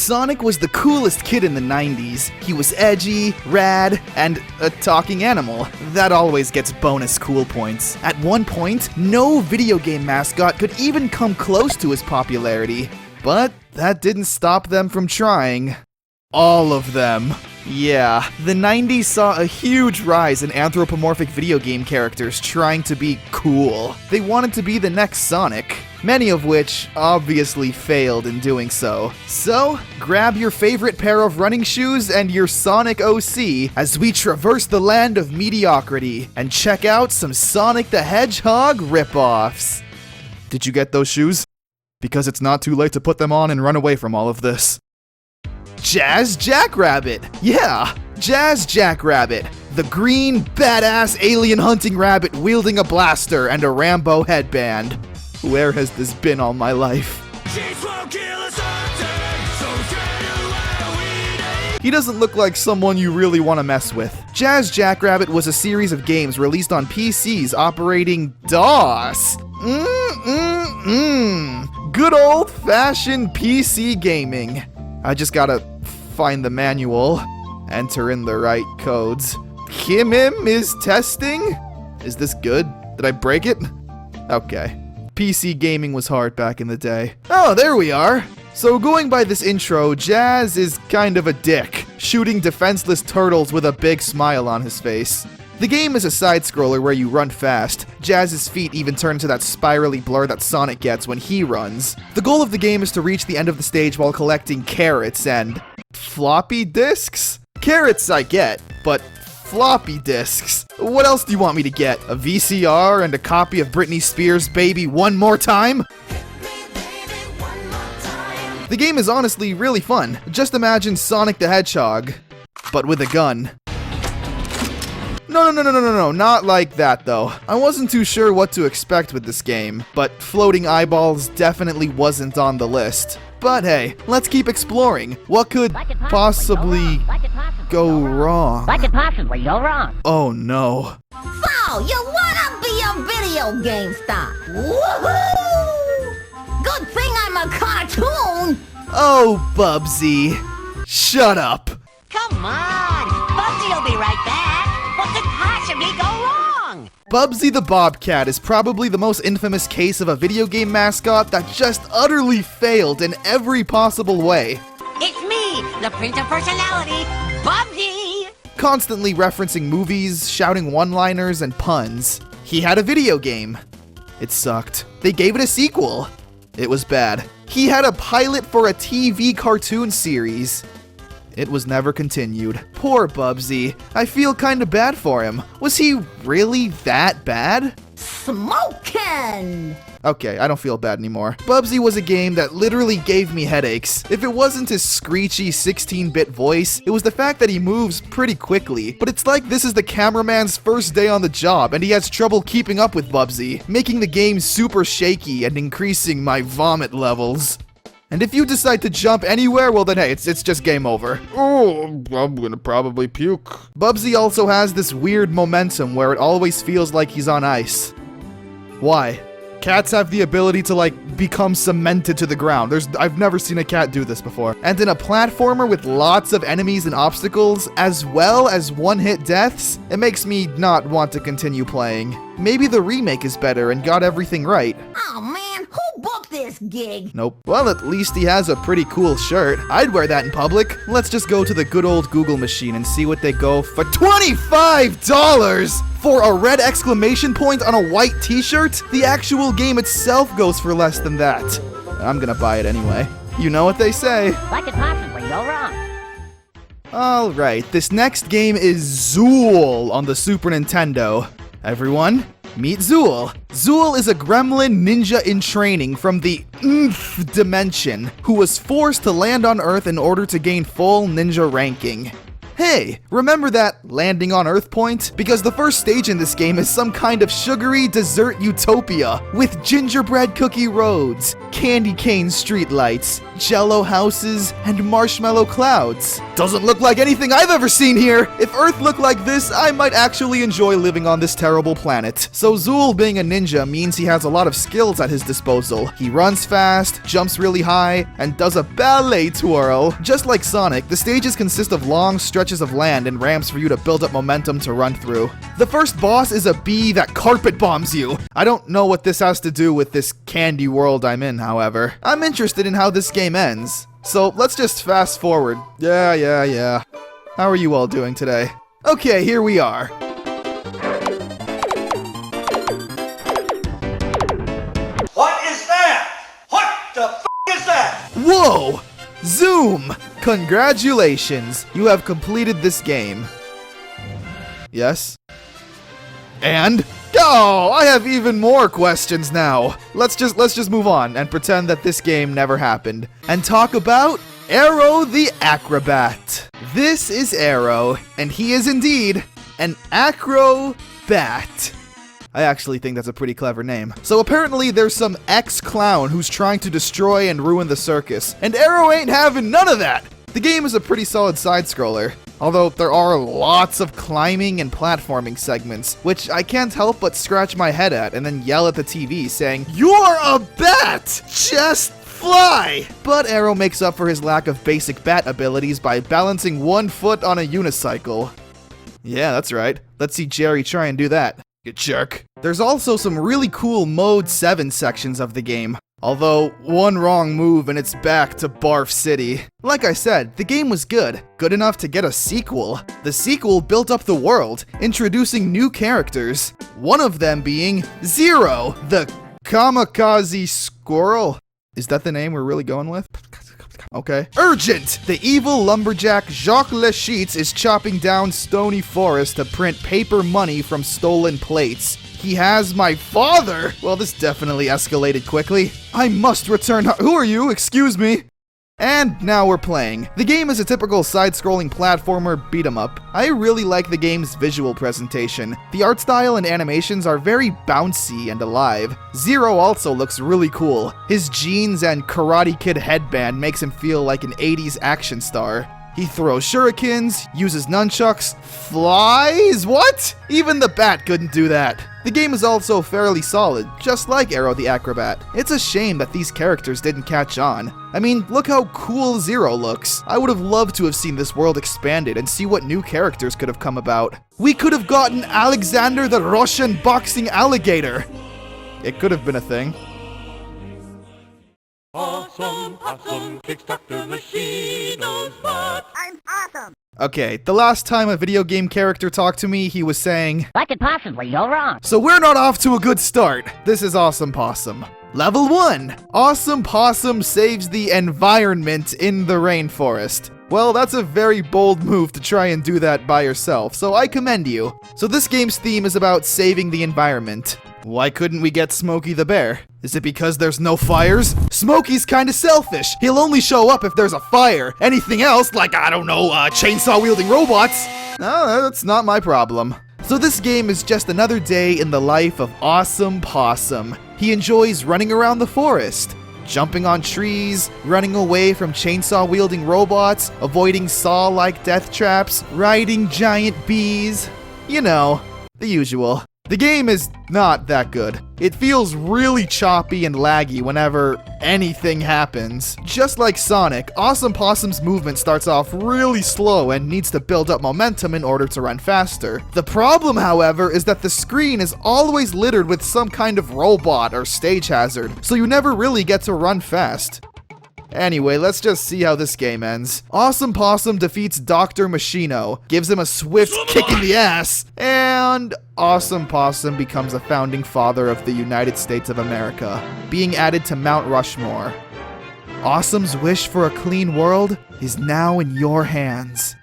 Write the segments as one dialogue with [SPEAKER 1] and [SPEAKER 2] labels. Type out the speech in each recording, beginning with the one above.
[SPEAKER 1] Sonic was the coolest kid in the 90s. He was edgy, rad, and a talking animal. That always gets bonus cool points. At one point, no video game mascot could even come close to his popularity. But that didn't stop them from trying. All of them. Yeah, the 90s saw a huge rise in anthropomorphic video game characters trying to be cool. They wanted to be the next Sonic, many of which obviously failed in doing so. So, grab your favorite pair of running shoes and your Sonic OC as we traverse the land of mediocrity and check out some Sonic the Hedgehog ripoffs. Did you get those shoes? Because it's not too late to put them on and run away from all of this. Jazz Jackrabbit! Yeah, Jazz Jackrabbit, the green, badass alien hunting rabbit wielding a blaster and a Rambo headband. Where has this been all my life? He doesn't look like someone you really want to mess with. Jazz Jackrabbit was a series of games released on PCs operating DOS. Good old-fashioned PC gaming. I just gotta find the manual, enter in the right codes. Kim is testing? Is this good? Did I break it? Okay. PC gaming was hard back in the day. Oh, there we are. So going by this intro, Jazz is kind of a dick, shooting defenseless turtles with a big smile on his face. The game is a side-scroller where you run fast. Jazz's feet even turn to that spirally blur that Sonic gets when he runs. The goal of the game is to reach the end of the stage while collecting carrots and floppy disks? Carrots I get, but floppy disks? What else do you want me to get? A VCR and a copy of Britney Spears' Baby One More Time? The game is honestly really fun. Just imagine Sonic the Hedgehog, but with a gun. No, not like that though. I wasn't too sure what to expect with this game, but floating eyeballs definitely wasn't on the list. But hey, let's keep exploring. What could possibly go wrong?
[SPEAKER 2] What could possibly go wrong?
[SPEAKER 1] Oh no.
[SPEAKER 3] So, you wanna be a video game star? Woohoo! Good thing I'm a cartoon!
[SPEAKER 1] Oh, Bubsy. Shut up.
[SPEAKER 2] Come on! Bugsy will be right back! What could possibly go wrong?
[SPEAKER 1] Bubsy the Bobcat is probably the most infamous case of a video game mascot that just utterly failed in every possible way.
[SPEAKER 2] It's me, the Prince of Personality, Bubsy!
[SPEAKER 1] Constantly referencing movies, shouting one-liners, and puns. He had a video game. It sucked. They gave it a sequel. It was bad. He had a pilot for a TV cartoon series. It was never continued. Poor Bubsy. I feel kinda bad for him. Was he really that bad?
[SPEAKER 3] Smokin'!
[SPEAKER 1] Okay, I don't feel bad anymore. Bubsy was a game that literally gave me headaches. If it wasn't his screechy 16-bit voice, it was the fact that he moves pretty quickly. But it's like this is the cameraman's first day on the job and he has trouble keeping up with Bubsy, making the game super shaky and increasing my vomit levels. And if you decide to jump anywhere, well then hey, it's just game over. Oh, I'm gonna probably puke. Bubsy also has this weird momentum where it always feels like he's on ice. Why? Cats have the ability to like become cemented to the ground. I've never seen a cat do this before. And in a platformer with lots of enemies and obstacles, as well as one-hit deaths, it makes me not want to continue playing. Maybe the remake is better and got everything right.
[SPEAKER 3] Oh man, who booked this gig?
[SPEAKER 1] Nope. Well, at least he has a pretty cool shirt. I'd wear that in public. Let's just go to the good old Google machine and see what they go for. $25 for a red exclamation point on a white t-shirt? The actual game itself goes for less than that. I'm gonna buy it anyway. You know what they say.
[SPEAKER 2] What could possibly go wrong?
[SPEAKER 1] Alright, this next game is Zool on the Super Nintendo. Everyone, meet Zool. Zool is a gremlin ninja in training from the Nth dimension who was forced to land on Earth in order to gain full ninja ranking. Hey, remember that landing on Earth point? Because the first stage in this game is some kind of sugary dessert utopia with gingerbread cookie roads, candy cane streetlights, jello houses, and marshmallow clouds. Doesn't look like anything I've ever seen here. If Earth looked like this, I might actually enjoy living on this terrible planet. So Zool being a ninja means he has a lot of skills at his disposal. He runs fast, jumps really high, and does a ballet twirl. Just like Sonic, the stages consist of long stretches of land and ramps for you to build up momentum to run through. The first boss is a bee that carpet bombs you. I don't know what this has to do with this candy world I'm in, however. I'm interested in how this game ends. So let's just fast forward. Yeah. How are you all doing today? Okay, here we are.
[SPEAKER 4] What is that? What the f*** is that?
[SPEAKER 1] Whoa! Zoom! Congratulations, you have completed this game. Yes? And? Oh, I have even more questions now. Let's just move on and pretend that this game never happened and talk about Aero the Acrobat. This is Aero, and he is indeed an acrobat. I actually think that's a pretty clever name. So apparently there's some ex-clown who's trying to destroy and ruin the circus, and Aero ain't having none of that. The game is a pretty solid side-scroller, although there are lots of climbing and platforming segments, which I can't help but scratch my head at and then yell at the TV saying, "You're a bat! Just fly!" But Aero makes up for his lack of basic bat abilities by balancing one foot on a unicycle. Yeah, that's right. Let's see Jerry try and do that. You jerk. There's also some really cool Mode 7 sections of the game. Although, one wrong move and it's back to Barf City. Like I said, the game was good. Good enough to get a sequel. The sequel built up the world, introducing new characters. One of them being Zero, the kamikaze squirrel. Is that the name we're really going with? Okay. Urgent! The evil lumberjack Jacques Lachitte is chopping down stony forest to print paper money from stolen plates. He has my father! Well, this definitely escalated quickly. I must return. Who are you? Excuse me. And now we're playing. The game is a typical side-scrolling platformer beat-em-up. I really like the game's visual presentation. The art style and animations are very bouncy and alive. Zero also looks really cool. His jeans and Karate Kid headband makes him feel like an 80s action star. He throws shurikens, uses nunchucks, flies? What? Even the bat couldn't do that. The game is also fairly solid, just like Aero the Acrobat. It's a shame that these characters didn't catch on. I mean, look how cool Zero looks. I would have loved to have seen this world expanded and see what new characters could have come about. We could have gotten Alexander the Russian boxing alligator. It could have been a thing.
[SPEAKER 5] Awesome, kicks Dr. Machino's butt.
[SPEAKER 3] I'm awesome.
[SPEAKER 1] Okay, the last time a video game character talked to me, he was saying,
[SPEAKER 2] What could possibly go wrong?
[SPEAKER 1] "So we're not off to a good start. This is Awesome Possum. Level 1. Awesome Possum saves the environment in the rainforest." Well, that's a very bold move to try and do that by yourself, so I commend you. So this game's theme is about saving the environment. Why couldn't we get Smokey the Bear? Is it because there's no fires? Smokey's kinda selfish. He'll only show up if there's a fire. Anything else, like, I don't know, chainsaw-wielding robots? No, that's not my problem. So this game is just another day in the life of Awesome Possum. He enjoys running around the forest, jumping on trees, running away from chainsaw-wielding robots, avoiding saw-like death traps, riding giant bees. You know, the usual. The game is not that good. It feels really choppy and laggy whenever anything happens. Just like Sonic, Awesome Possum's movement starts off really slow and needs to build up momentum in order to run faster. The problem, however, is that the screen is always littered with some kind of robot or stage hazard, so you never really get to run fast. Anyway, let's just see how this game ends. Awesome Possum defeats Dr. Machino, gives him a swift kick in the ass, and Awesome Possum becomes a founding father of the United States of America, being added to Mount Rushmore. Awesome's wish for a clean world is now in your hands.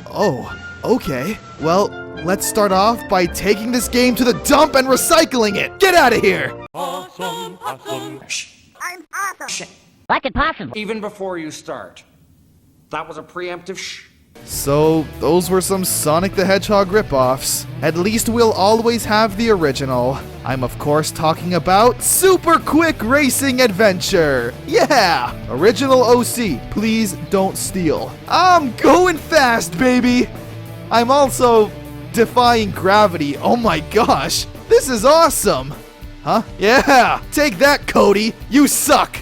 [SPEAKER 1] Oh, okay. Well, let's start off by taking this game to the dump and recycling it. Get out of here!
[SPEAKER 5] Awesome.
[SPEAKER 3] I'm awesome.
[SPEAKER 2] What could possibly...
[SPEAKER 4] Even before you start. That was a preemptive shh.
[SPEAKER 1] So, those were some Sonic the Hedgehog ripoffs. At least we'll always have the original. I'm of course talking about Super Quick Racing Adventure! Yeah! Original OC, please don't steal. I'm going fast, baby! I'm also defying gravity. Oh my gosh! This is awesome! Huh? Yeah! Take that, Cody! You suck!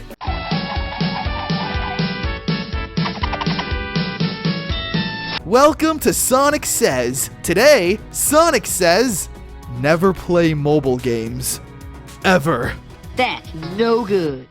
[SPEAKER 1] Welcome to Sonic Says. Today, Sonic says, never play mobile games. Ever.
[SPEAKER 2] That's no good.